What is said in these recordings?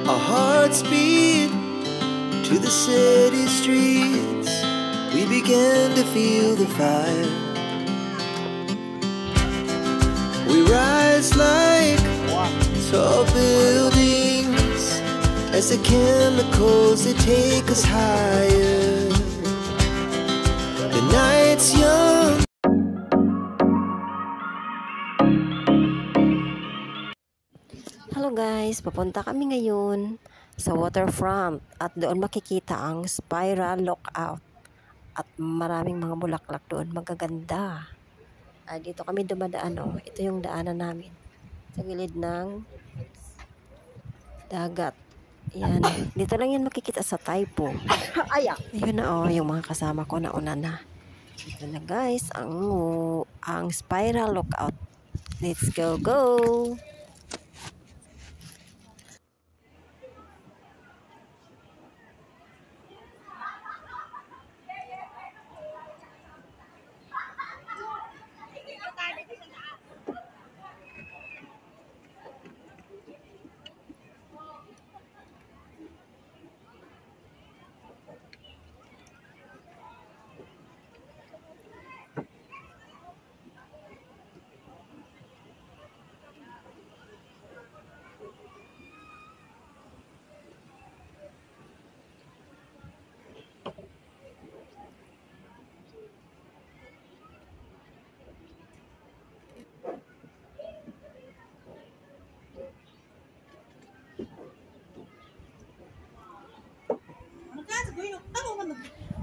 Our hearts beat to the city streets. We began to feel the fire. We rise like tall buildings as the chemicals they take us higher. The night's young. Hello guys, papunta kami ngayon sa waterfront at doon makikita ang Spiral Lookout at maraming mga bulaklak doon, magaganda. Dito kami dumadaan, ito yung daanan namin sa gilid ng dagat. Yan, dito lang yan makikita sa Taipo. Ayun na yung mga kasama ko na una na. Ito na guys, ang Spiral Lookout. Let's go!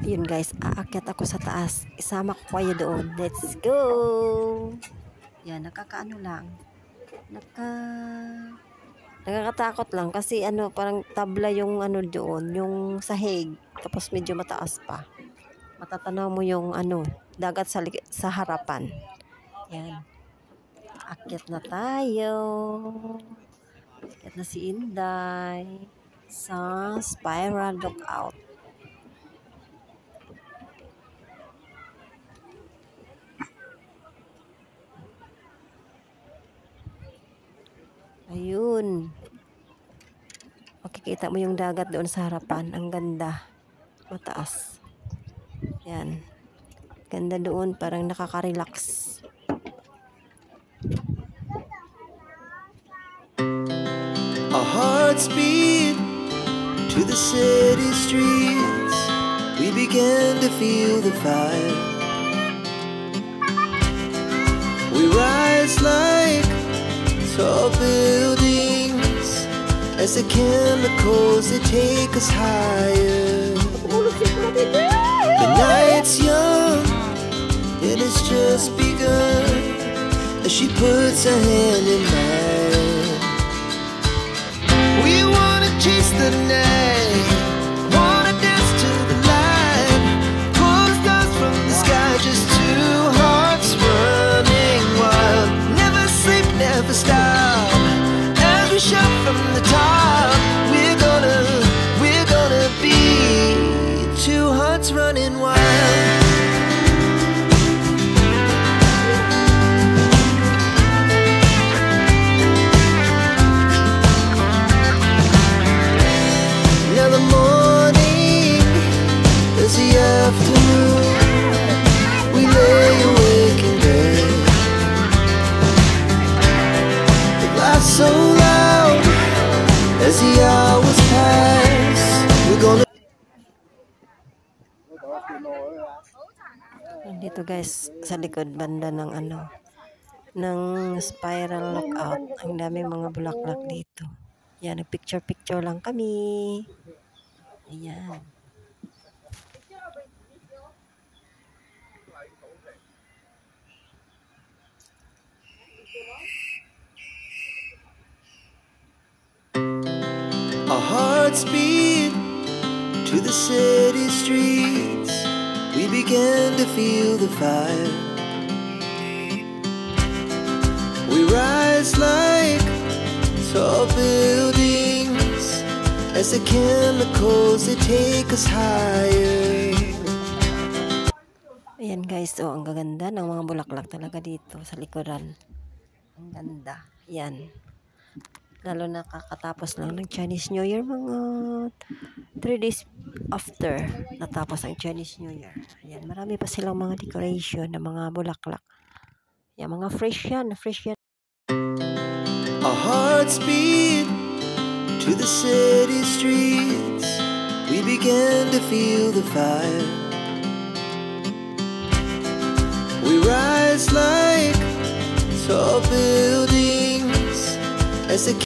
Ayun guys, aakyat ako sa taas. Isama ko kayo doon. Let's go! Yan, nakakaano lang. Nakakatakot lang kasi parang tabla yung doon, yung sahig. Tapos medyo mataas pa. Matatanaw mo yung dagat sa harapan. Yan. Aakyat na tayo. Aakyat na si Inday sa Spiral Lookout. Ayun. Makikita mo yung dagat doon sa harapan. Ang ganda. Mataas. Yan. Ganda doon. Parang nakaka-relax. Our hearts beat to the city streets. We began to feel the fire. We rise like tall buildings as the chemicals they take us higher. The night's young and it's just begun as she puts her hand in mine. We wanna chase the night, wanna dance to the light, pull the stars from the sky, just two hearts running wild. Never sleep, never stop, as we shout from the top. We're gonna be two hearts running wild. Now the morning is the afternoon. We lay awake in bed. The laughs so loud as the hours pass. We're gonna. Dito guys, sa likod banda ng ng Spiral Lookout. Ang dami mga bulaklak dito. Yan, nagpicture lang kami. Ayan. Our hearts beat to the city streets. We began to feel the fire. We rise like tall buildings as the chemicals they take us higher. Ayan guys, ang gaganda ng mga bulaklak talaga dito sa likuran. Ang ganda. Yan. Lalo na kakatapos lang ng Chinese New Year, mga 3 days after natapos ang Chinese New Year. Ayan, marami pa silang mga decoration na mga bulaklak. Yan, mga fresh yan. Our hearts beat to the city streets. We began to feel the fire. We rise like tall buildings as the